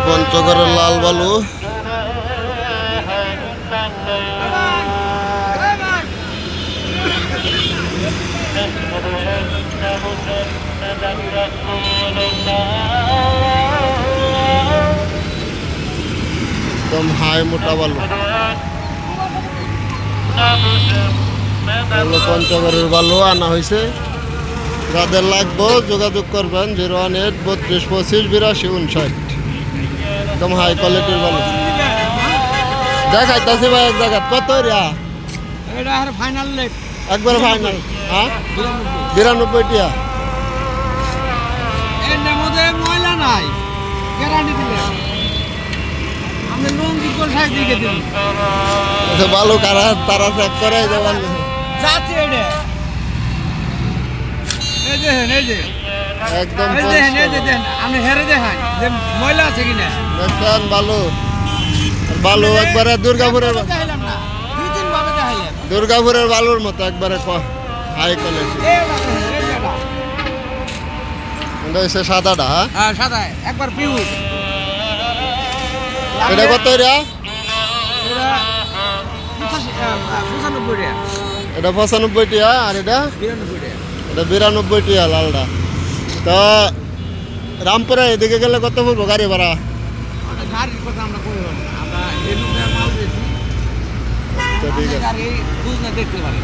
পঞ্চগড়ের লাল বালু একদম হাই মোটা বালু পঞ্চগড়ের বালু আনা হয়েছে। যাদের লাগবো যোগাযোগ করবেন 01832258259। একদম হাই কোয়ালিটির বালু দেখাইতেছি ভাই এক জায়গা কত রিয়া ফাইনাল একবার ফাইনাল। হ্যাঁ 92 টিয়া এর মধ্যে ময়লা নাই গ্যারান্টি দিলে আমি লঙ্গি করে সাইজ দিয়ে দিই বালু কারা তারা চেক করে যাবেন যাচ্ছে এটা এই যে একদম দেখেন আমি হেরে দেখাই যে ময়লা আছে কিনা দেখছেন বালু বালু একবারে দুর্গাপুরের দেখাইলাম না 2-3 ভাবে দেখাইলাম দুর্গাপুরের বালুর মতো একবারে হাই কোয়ালিটি। এটা হচ্ছে সাদাটা। হ্যাঁ সাদা একবার পিউর। এটা কত রে? এটা 95 টিয়া আর এটা 92 টিয়া লালটা। তো রামপুরে এদিকে গেলে কত পড়বো গাড়ি ভাড়া? গাড়ির কথা আমরা কই আমরা এলুতে মাল বেশি। ঠিক আছে গাড়ি বুঝ না দেখতে পারি।